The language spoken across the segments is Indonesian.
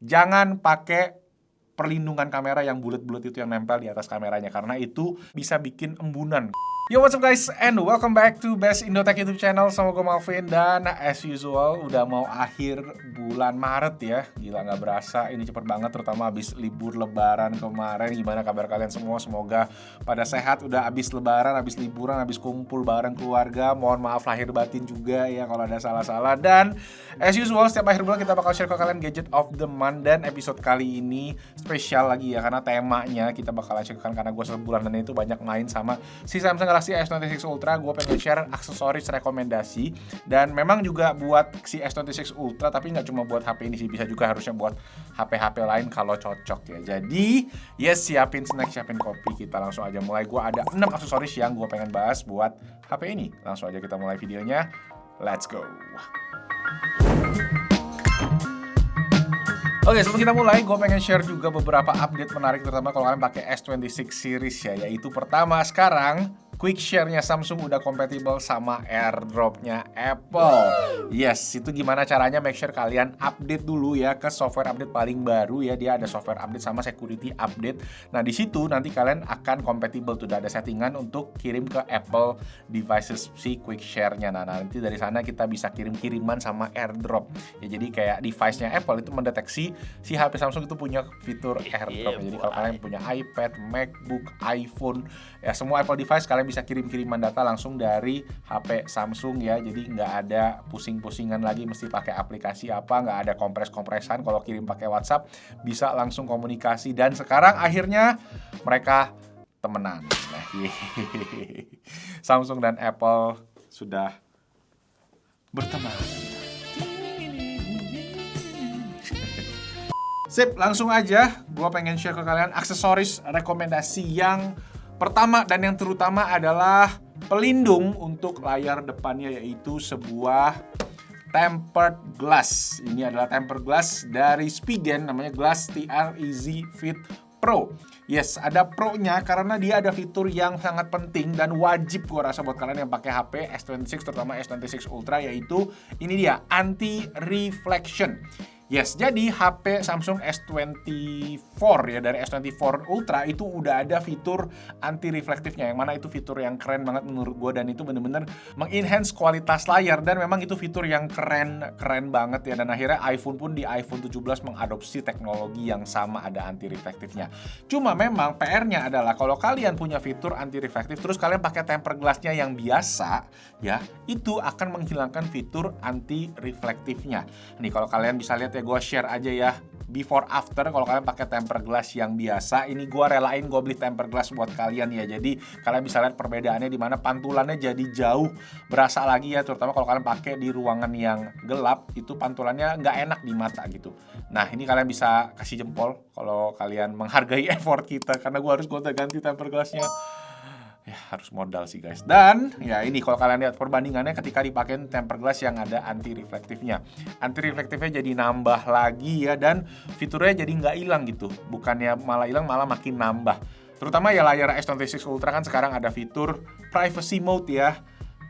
jangan pakai perlindungan kamera yang bulat-bulat itu yang nempel di atas kameranya, karena itu bisa bikin embunan. Yo, what's up guys, and welcome back to Best Indo Tech YouTube channel. Sama gue Malvin, dan as usual udah mau akhir bulan Maret ya. Gila gak berasa, ini cepet banget, terutama abis libur lebaran kemarin. Gimana kabar kalian semua? Semoga pada sehat, udah abis lebaran, abis liburan, abis kumpul bareng keluarga. Mohon maaf lahir batin juga ya kalau ada salah-salah. Dan as usual setiap akhir bulan kita bakal share ke kalian gadget of the month. Dan episode kali ini spesial lagi ya, karena temanya kita bakal share karena gue sebulanan itu banyak main sama si Samsung Galaxy S26 Ultra. Gue pengen share aksesoris rekomendasi, dan memang juga buat si S26 Ultra, tapi nggak cuma buat HP ini sih, bisa juga harusnya buat HP-HP lain kalau cocok ya. Jadi yes, siapin snack, siapin kopi, kita langsung aja mulai. Gue ada 6 aksesoris yang gue pengen bahas buat HP ini. Langsung aja kita mulai videonya, let's go. Oke, sebelum kita mulai, gue pengen share juga beberapa update menarik, terutama kalau kalian pakai S26 series ya. Yaitu pertama, sekarang Quick Share-nya Samsung udah kompatibel sama AirDrop-nya Apple. Yes, itu gimana caranya? Make sure kalian update dulu ya ke software update paling baru ya. Dia ada software update sama security update. Nah, di situ nanti kalian akan kompatibel tuh. Udah ada settingan untuk kirim ke Apple devices si Quick Share-nya. Nah, nanti dari sana kita bisa kirim-kiriman sama AirDrop. Ya, jadi kayak device-nya Apple itu mendeteksi si HP Samsung itu punya fitur AirDrop. Jadi kalau kalian punya iPad, MacBook, iPhone, ya semua Apple device kalian bisa kirim-kiriman data langsung dari HP Samsung ya. Jadi nggak ada pusing-pusingan lagi mesti pakai aplikasi apa, nggak ada kompres-kompresan. Kalau kirim pakai WhatsApp bisa langsung komunikasi, dan sekarang akhirnya mereka temenan. Nah, Samsung dan Apple sudah berteman. Sip, langsung aja gue pengen share ke kalian aksesoris rekomendasi yang pertama dan yang terutama adalah pelindung untuk layar depannya, yaitu sebuah tempered glass. Ini adalah tempered glass dari Spigen, namanya Glass TR Easy Fit Pro. Yes, ada Pro-nya karena dia ada fitur yang sangat penting dan wajib gue rasa buat kalian yang pakai HP S26, terutama S26 Ultra, yaitu ini dia, anti-reflection. Yes, jadi HP Samsung S24 ya, dari S24 Ultra itu udah ada fitur anti-reflektifnya, yang mana itu fitur yang keren banget menurut gue, dan itu bener-bener mengenhance kualitas layar, dan memang itu fitur yang keren banget ya. Dan akhirnya iPhone pun di iPhone 17 mengadopsi teknologi yang sama, ada anti-reflektifnya. Cuma memang PR-nya adalah kalau kalian punya fitur anti-reflektif terus kalian pakai tempered glass-nya yang biasa ya, itu akan menghilangkan fitur anti-reflektifnya. Nih kalau kalian bisa lihat ya, gue share aja ya before after. Kalau kalian pakai tempered glass yang biasa, ini gue relain gue beli tempered glass buat kalian ya. Jadi kalian bisa lihat perbedaannya di mana pantulannya jadi jauh berasa lagi ya, terutama kalau kalian pakai di ruangan yang gelap, itu pantulannya nggak enak di mata gitu. Nah, ini kalian bisa kasih jempol kalau kalian menghargai effort kita, karena gue harus gonta-ganti tempered glassnya. Ya, harus modal sih guys. Dan ya ini kalau kalian lihat perbandingannya ketika dipakai tempered glass yang ada anti-reflektifnya. Anti-reflektifnya jadi nambah lagi ya, dan fiturnya jadi nggak hilang gitu. Bukannya malah hilang, malah makin nambah. Terutama ya layar S26 Ultra kan sekarang ada fitur privacy mode ya,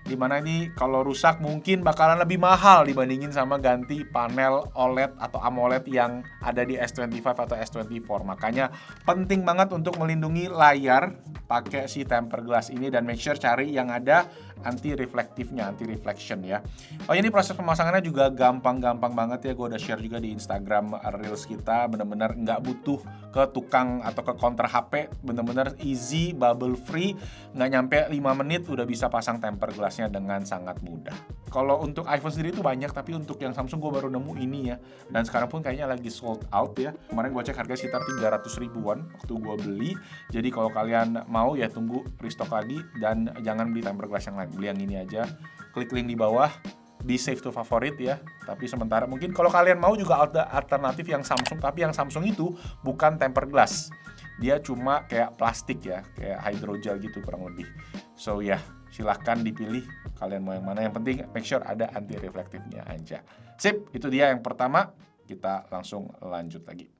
dimana ini kalau rusak mungkin bakalan lebih mahal dibandingin sama ganti panel OLED atau AMOLED yang ada di S25 atau S24. Makanya penting banget untuk melindungi layar pakai si tempered glass ini, dan make sure cari yang ada anti-reflektifnya, anti-reflection ya. Oh, ini proses pemasangannya juga gampang-gampang banget ya. Gue udah share juga di Instagram Reels kita. Bener-bener nggak butuh ke tukang atau ke counter HP. Bener-bener easy, bubble free. Nggak nyampe 5 menit udah bisa pasang tempered glassnya dengan sangat mudah. Kalau untuk iPhone sendiri itu banyak, tapi untuk yang Samsung gue baru nemu ini ya. Dan sekarang pun kayaknya lagi sold out ya. Kemarin gue cek harga sekitar 300 ribuan waktu gue beli. Jadi kalau kalian mau ya tunggu restock lagi, dan jangan beli tempered glass yang lain. Beli yang ini aja. Klik link di bawah, di save to favorit ya. Tapi sementara mungkin kalau kalian mau juga ada alternatif yang Samsung, tapi yang Samsung itu bukan tempered glass. Dia cuma kayak plastik ya, kayak hydrogel gitu kurang lebih. So ya, silahkan dipilih kalian mau yang mana. Yang penting make sure ada anti reflektifnya aja. Sip, itu dia yang pertama. Kita langsung lanjut lagi.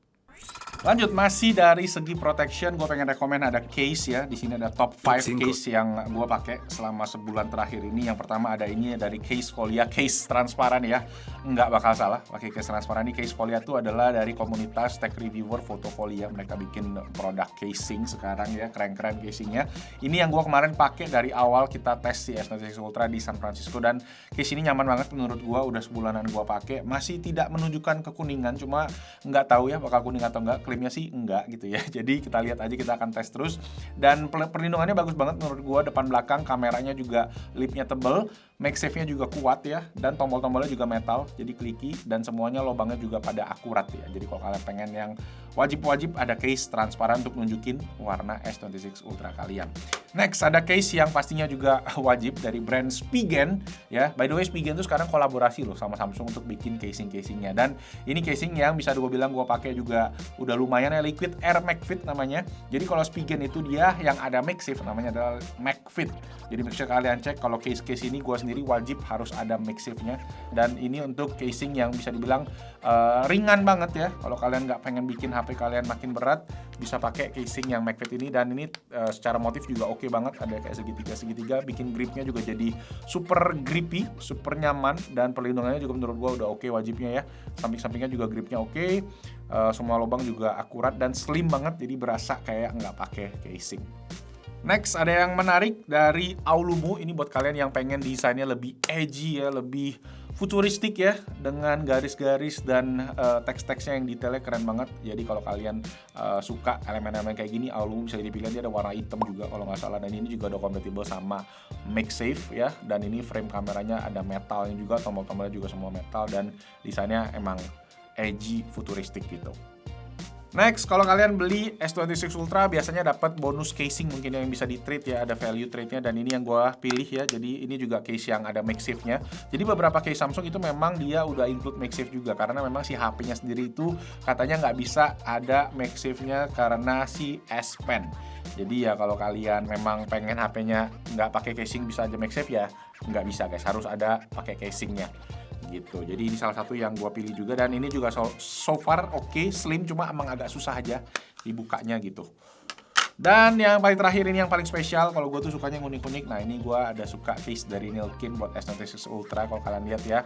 Lanjut, masih dari segi protection, gue pengen rekomen ada case ya. Di sini ada top 5 case yang gue pakai selama sebulan terakhir ini. Yang pertama ada ini dari Case Folia, case transparan ya. Nggak bakal salah pakai case transparan. Ini Case Folia itu adalah dari komunitas tech reviewer Fotofolia. Mereka bikin produk casing sekarang ya, keren-keren casingnya. Ini yang gue kemarin pakai dari awal kita tes si S96 Ultra di San Francisco, dan case ini nyaman banget menurut gue. Udah sebulanan gue pakai, masih tidak menunjukkan kekuningan, cuma nggak tahu ya bakal kuning atau enggak. Klaimnya sih enggak gitu ya. Jadi kita lihat aja, kita akan tes terus. Dan perlindungannya bagus banget menurut gua, depan belakang kameranya juga lipnya tebel, MagSafe-nya juga kuat ya, dan tombol-tombolnya juga metal, jadi clicky, dan semuanya lubangnya juga pada akurat ya. Jadi kalau kalian pengen yang wajib-wajib, ada case transparan untuk nunjukin warna S26 Ultra kalian. Next, ada case yang pastinya juga wajib dari brand Spigen ya. By the way, Spigen tuh sekarang kolaborasi loh sama Samsung untuk bikin casing-casingnya, dan ini casing yang bisa gue bilang gue pakai juga udah lumayan ya, Liquid Air MagFit namanya. Jadi kalau Spigen itu dia yang ada MagSafe, namanya adalah MagFit. Jadi make sure kalian cek, kalau case-case ini gue sendiri wajib harus ada MagSafe-nya. Dan ini untuk casing yang bisa dibilang ringan banget ya. Kalau kalian nggak pengen bikin HP kalian makin berat, bisa pakai casing yang MagFit ini. Dan ini secara motif juga oke banget, ada kayak segitiga-segitiga, bikin gripnya juga jadi super grippy, super nyaman, dan perlindungannya juga menurut gue udah oke wajibnya ya. Samping-sampingnya juga gripnya oke. Semua lubang juga akurat dan slim banget, jadi berasa kayak nggak pakai casing. Next, ada yang menarik dari Aulumu. Ini buat kalian yang pengen desainnya lebih edgy ya, lebih futuristik ya, dengan garis-garis dan teks-teksnya yang detailnya keren banget. Jadi kalau kalian suka elemen-elemen kayak gini, Aulumu bisa dipilih. Dia ada warna hitam juga kalau nggak salah, dan ini juga ada compatible sama MagSafe ya. Dan ini frame kameranya ada metalnya juga, tombol-tombolnya juga semua metal, dan desainnya emang edgy, futuristik gitu. Next, kalau kalian beli S26 Ultra biasanya dapat bonus casing mungkin yang bisa di-trade ya, ada value trade-nya, dan ini yang gue pilih ya. Jadi ini juga case yang ada MagSafe-nya. Jadi beberapa case Samsung itu memang dia udah include MagSafe juga, karena memang si HP-nya sendiri itu katanya nggak bisa ada MagSafe-nya karena si S Pen. Jadi ya kalau kalian memang pengen HP-nya nggak pakai casing bisa aja MagSafe ya, nggak bisa guys, harus ada pakai casingnya gitu. Jadi ini salah satu yang gue pilih juga, dan ini juga so far oke, slim, cuma emang agak susah aja dibukanya gitu. Dan yang paling terakhir ini yang paling spesial, kalau gue tuh sukanya yang unik-unik. Nah ini gue ada suka case dari Nilkin buat S26 Ultra, kalau kalian lihat ya.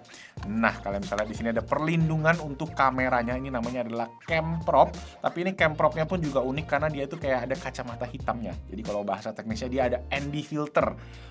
Nah kalian bisa lihat di sini ada perlindungan untuk kameranya, ini namanya adalah cam prop. Tapi ini cam propnya pun juga unik karena dia itu kayak ada kacamata hitamnya. Jadi kalau bahasa teknisnya dia ada ND filter.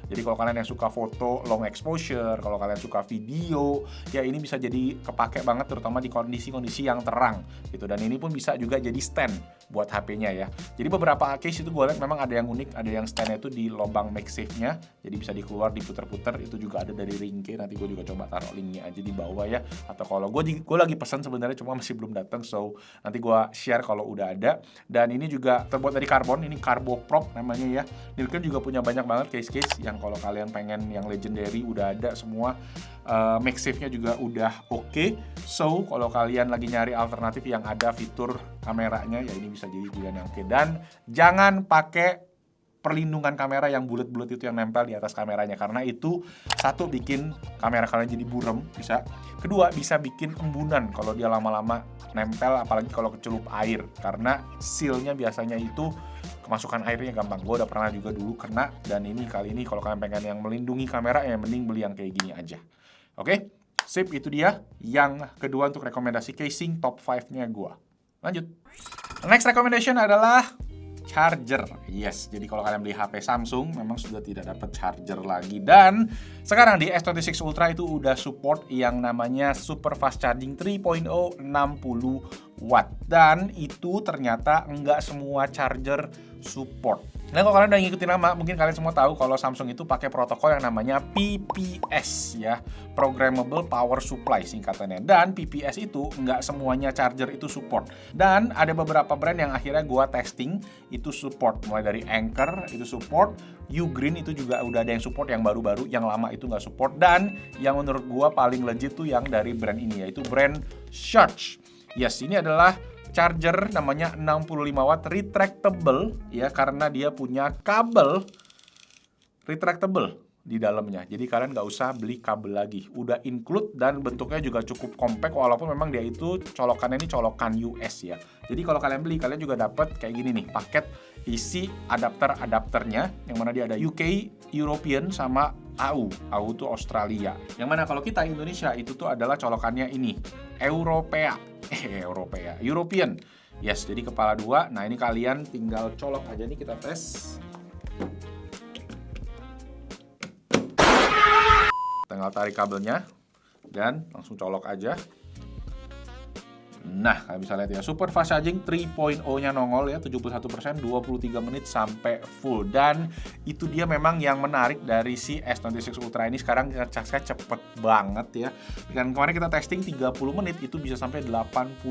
Jadi kalau kalian yang suka foto long exposure, kalau kalian suka video, ya ini bisa jadi kepake banget terutama di kondisi-kondisi yang terang gitu. Dan ini pun bisa juga jadi stand buat HP-nya ya. Jadi beberapa case itu gue lihat memang ada yang unik, ada yang stand-nya itu di lubang MagSafe-nya, jadi bisa dikeluar, diputer-puter. Itu juga ada dari Ringke, nanti gue juga coba taruh linknya aja di bawah ya. Atau kalau gue lagi pesan sebenarnya, cuma masih belum datang, so nanti gue share kalau udah ada. Dan ini juga terbuat dari karbon, ini Carbo Prop namanya ya. Nilkin juga punya banyak banget case-case yang kalau kalian pengen yang legendary udah ada semua. MagSafe-nya juga udah oke. So kalau kalian lagi nyari alternatif yang ada fitur kameranya, ya ini bisa jadi pilihan yang oke. Dan jangan pakai perlindungan kamera yang bulat-bulat itu yang nempel di atas kameranya, karena itu satu bikin kamera kalian jadi burem, bisa. Kedua, bisa bikin embunan kalau dia lama-lama nempel, apalagi kalau kecelup air, karena seal-nya biasanya itu kemasukan airnya gampang. Gue udah pernah juga dulu kena, dan ini kali ini kalau kalian pengen yang melindungi kamera, ya mending beli yang kayak gini aja. Oke, sip, itu dia yang kedua untuk rekomendasi casing top 5-nya gue. Lanjut. Next recommendation adalah charger. Yes, jadi kalau kalian beli HP Samsung memang sudah tidak dapat charger lagi. Dan sekarang di S26 Ultra itu udah support yang namanya Super Fast Charging 3.0 60 watt. Dan itu ternyata nggak semua charger support. Nah kalau kalian udah ngikutin lama, mungkin kalian semua tahu kalau Samsung itu pakai protokol yang namanya PPS ya, Programmable Power Supply singkatannya. Dan PPS itu nggak semuanya charger itu support. Dan ada beberapa brand yang akhirnya gua testing itu support, mulai dari Anker itu support, Ugreen itu juga udah ada yang support, yang baru-baru, yang lama itu nggak support. Dan yang menurut gua paling legit tuh yang dari brand ini, yaitu brand Charge. Yes, ini adalah charger namanya 65 watt retractable ya, karena dia punya kabel retractable. di dalamnya. Jadi kalian nggak usah beli kabel lagi. Udah include dan bentuknya juga cukup compact walaupun memang dia itu colokannya ini colokan US ya. Jadi kalau kalian beli, kalian juga dapat kayak gini nih, paket isi adapternya yang mana dia ada UK, European sama AU. AU itu Australia. Yang mana kalau kita Indonesia itu tuh adalah colokannya ini, European. Yes, jadi kepala 2. Nah, ini kalian tinggal colok aja nih, kita tes. Tinggal tarik kabelnya dan langsung colok aja. Nah, kalian bisa lihat ya, super fast charging 3.0-nya nongol ya, 71%, 23 menit sampai full. Dan itu dia memang yang menarik dari si S26 Ultra ini, sekarang ngecasnya cepet banget ya. Dan kemarin kita testing 30 menit itu bisa sampai 80%.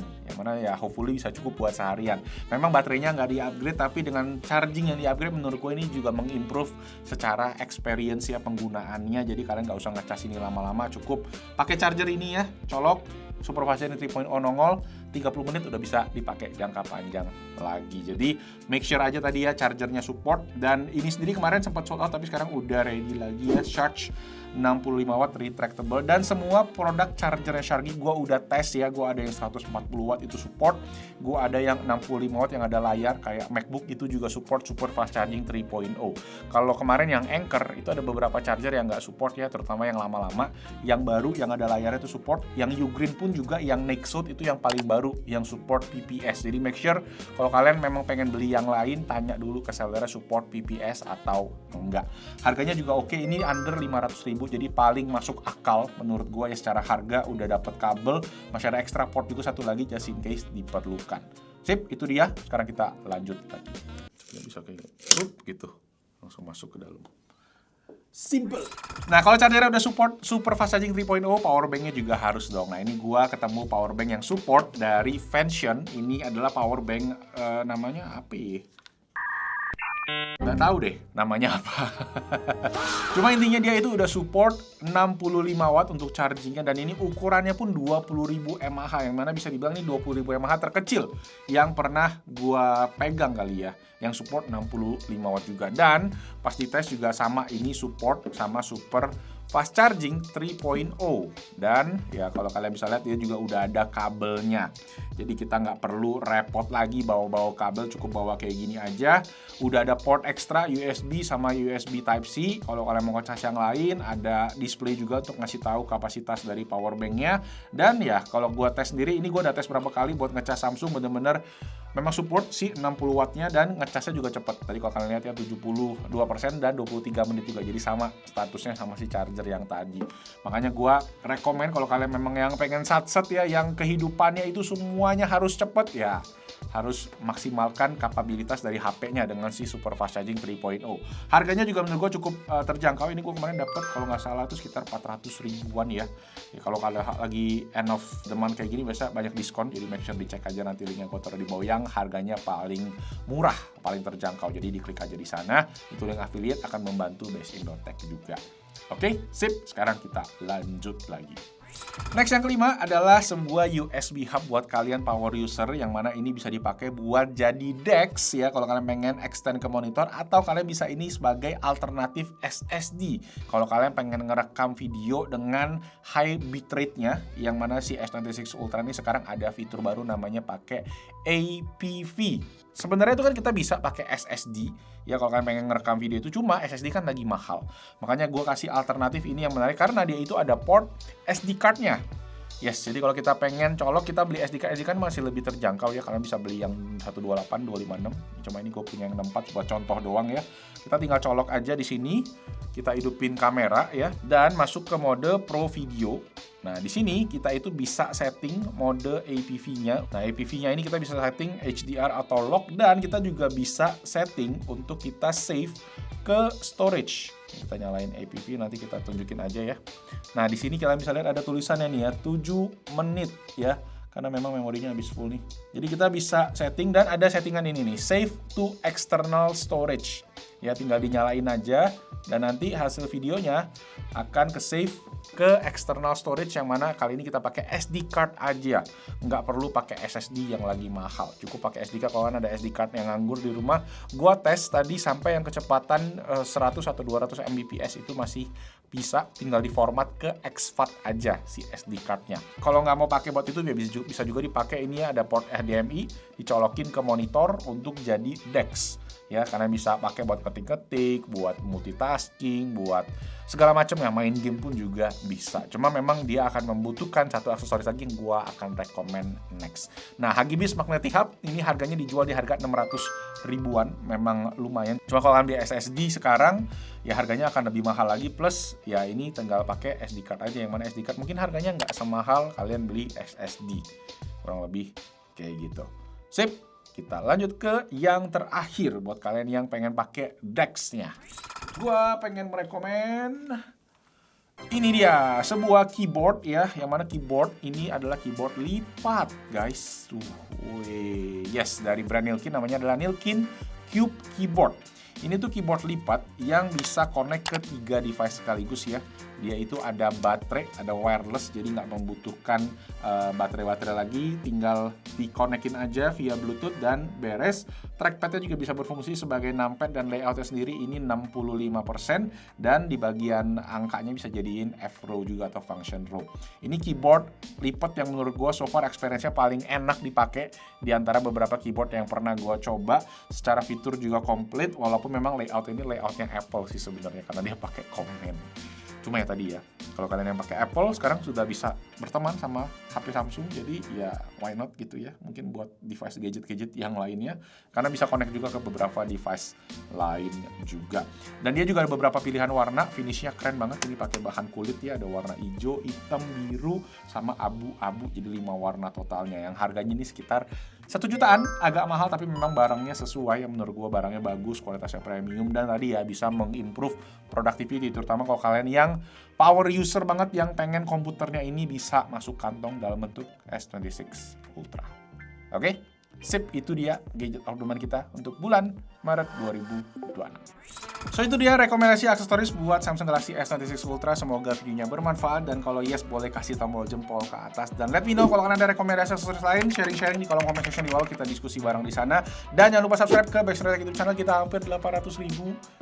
Yang mana ya hopefully bisa cukup buat seharian. Memang baterainya nggak di-upgrade, tapi dengan charging yang di-upgrade menurut gue ini juga mengimprove secara experience ya penggunaannya. Jadi kalian nggak usah ngecas ini lama-lama, cukup pakai charger ini ya, colok. Super fast charging 3.0 nongol, 30 menit udah bisa dipakai jangka panjang lagi. Jadi make sure aja tadi ya chargernya support. Dan ini sendiri kemarin sempat sold out, tapi sekarang udah ready lagi ya. Charge 65 watt retractable. Dan semua produk chargernya Sharky gue udah tes ya. Gue ada yang 140 watt itu support, gue ada yang 65 watt yang ada layar kayak MacBook itu juga support super fast charging 3.0. Kalau kemarin yang Anker itu ada beberapa charger yang nggak support ya, terutama yang lama-lama. Yang baru yang ada layarnya itu support. Yang Ugreen pun juga yang Nexus itu yang paling baru yang support PPS. Jadi make sure kalau kalian memang pengen beli yang lain, tanya dulu ke sellernya support PPS atau enggak. Harganya juga oke, ini under 500.000, jadi paling masuk akal menurut gue ya secara harga. Udah dapet kabel, masih ada extra port juga satu lagi just in case diperlukan. Sip, itu dia. Sekarang kita lanjut lagi. Bisa kayak gitu, langsung masuk ke dalam. Simple. Nah, kalau chargernya udah support super fast charging 3.0, power banknya juga harus dong. Nah, ini gua ketemu power bank yang support dari Vention. Ini adalah power bank namanya apa ya? Nggak tahu deh namanya apa. Cuma intinya dia itu udah support 65 watt untuk chargingnya, dan ini ukurannya pun 20.000 mAh, yang mana bisa dibilang ini 20.000 mAh terkecil yang pernah gua pegang kali ya, yang support 65 watt juga. Dan pas dites juga sama, ini support sama super fast charging 3.0. Dan ya kalau kalian bisa lihat dia juga udah ada kabelnya, jadi kita nggak perlu repot lagi bawa-bawa kabel, cukup bawa kayak gini aja. Udah ada port ekstra USB sama USB Type-C. Kalau kalian mau ngecas yang lain, ada display juga untuk ngasih tahu kapasitas dari power banknya. Dan ya kalau gua tes sendiri, ini gua udah tes berapa kali buat ngecas Samsung, bener-bener memang support sih 60 wattnya, dan ngecasnya juga cepet. Tadi kalau kalian lihat ya 72% dan 23 menit juga, jadi sama statusnya sama si charger yang tadi. Makanya gua rekomen kalau kalian memang yang pengen satset ya, yang kehidupannya itu semuanya harus cepet ya, harus maksimalkan kapabilitas dari HP-nya dengan si super fast charging 3.0. Harganya juga menurut gue cukup terjangkau. Ini gue kemarin dapet kalau nggak salah itu sekitar 400 ribuan ya. Kalau kalian lagi end of the month kayak gini biasa banyak diskon, jadi make sure dicek aja nanti linknya gue taruh di bawah, yang harganya paling murah, paling terjangkau. Jadi diklik aja di sana, itu link affiliate akan membantu Best Indotech juga. Oke, sip. Sekarang kita lanjut lagi. Next, yang kelima adalah sebuah USB hub buat kalian power user, yang mana ini bisa dipakai buat jadi DeX ya kalau kalian pengen extend ke monitor, atau kalian bisa ini sebagai alternatif SSD kalau kalian pengen ngerekam video dengan high bitrate-nya, yang mana si S26 Ultra ini sekarang ada fitur baru namanya pakai APV. Sebenarnya itu kan kita bisa pakai SSD ya kalau kalian pengen ngerekam video itu, cuma SSD kan lagi mahal. Makanya gue kasih alternatif ini yang menarik karena dia itu ada port SD card-nya. Yes, jadi kalau kita pengen colok, kita beli SD card masih lebih terjangkau ya. Kalian bisa beli yang 128, 256. Cuma ini gue punya yang 64 buat contoh doang ya. Kita tinggal colok aja di sini. Kita hidupin kamera ya, dan masuk ke mode Pro Video. Nah, di sini kita itu bisa setting mode APV-nya. Nah, APV-nya ini kita bisa setting HDR atau lock, dan kita juga bisa setting untuk kita save ke storage. Kita nyalain APV, nanti kita tunjukin aja ya. Nah, di sini kalian bisa lihat ada tulisannya nih ya, 7 menit ya. karena memang memorinya habis full nih. Jadi kita bisa setting dan ada settingan ini nih, save to external storage. Ya tinggal dinyalain aja dan nanti hasil videonya akan ke save ke external storage yang mana kali ini kita pakai SD card aja. Nggak perlu pakai SSD yang lagi mahal. Cukup pakai SD card. Kalau ada SD card yang nganggur di rumah, gua tes tadi sampai yang kecepatan 100 atau 200 Mbps itu masih bisa, tinggal di format ke exFAT aja si SD cardnya. Kalau nggak mau pakai buat itu bisa juga dipakai, ini ada port HDMI, dicolokin ke monitor untuk jadi DeX. Ya, karena bisa pakai buat ketik-ketik, buat multitasking, buat segala macam ya, main game pun juga bisa. Cuma memang dia akan membutuhkan satu aksesoris lagi yang gua akan rekomend next. Nah, Hugibis Magnetic Hub ini harganya dijual di harga 600 ribuan, memang lumayan. Cuma kalau ambil SSD sekarang ya harganya akan lebih mahal lagi, plus ya ini tinggal pakai SD card aja, yang mana SD card mungkin harganya nggak semahal kalian beli SSD. Kurang lebih kayak gitu. Sip. Kita lanjut ke yang terakhir buat kalian yang pengen pakai DeX-nya. Gua pengen merekomen ini dia, sebuah keyboard ya, yang mana keyboard ini adalah keyboard lipat, guys. Yes, dari brand Nilkin, namanya adalah Nilkin Cube Keyboard. Ini tuh keyboard lipat yang bisa connect ke 3 device sekaligus ya. Dia itu ada baterai, ada wireless, jadi nggak membutuhkan baterai-baterai lagi, tinggal dikonekin aja via Bluetooth dan beres. Trackpadnya juga bisa berfungsi sebagai numpad dan layoutnya sendiri ini 65%, dan di bagian angkanya bisa jadiin F-row juga atau function row. Ini keyboard lipat yang menurut gue so far experience-nya paling enak dipakai di antara beberapa keyboard yang pernah gue coba. Secara fitur juga komplit, walaupun memang layout ini layoutnya Apple sih sebenarnya karena dia pakai komen. Cuma ya tadi ya, kalau kalian yang pakai Apple sekarang sudah bisa berteman sama HP Samsung, jadi ya why not gitu ya, mungkin buat device gadget-gadget yang lainnya, karena bisa connect juga ke beberapa device lain juga. Dan dia juga ada beberapa pilihan warna, finishnya keren banget, ini pakai bahan kulit ya, ada warna hijau, hitam, biru, sama abu-abu, jadi 5 warna totalnya, yang harganya ini sekitar 1 jutaan, agak mahal tapi memang barangnya sesuai, yang menurut gua barangnya bagus, kualitasnya premium, dan tadi ya bisa mengimprove productivity, terutama kalau kalian yang power user banget yang pengen komputernya ini bisa masuk kantong dalam bentuk S26 Ultra. Oke? Sip, itu dia gadget of the month kita untuk bulan Maret 2026. So itu dia rekomendasi aksesoris buat Samsung Galaxy S26 Ultra. Semoga videonya bermanfaat, dan kalau yes boleh kasih tombol jempol ke atas, dan let me know kalau kalian ada rekomendasi aksesoris lain, sharing-sharing di kolom comment section di bawah, kita diskusi bareng di sana. Dan jangan lupa subscribe ke Backstory YouTube channel, kita hampir 800.000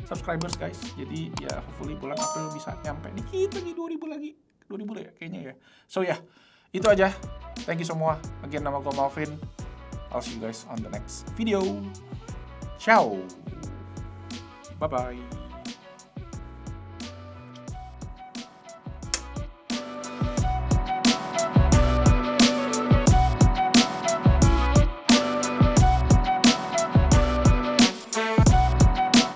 subscribers guys. Jadi ya hopefully bulan April bisa nyampe dikit lagi 2000 lagi. 2000 ya kayaknya ya. So ya, itu aja. Thank you semua. Again, nama gue Malvin. I'll see you guys on the next video. Ciao. Bye-bye.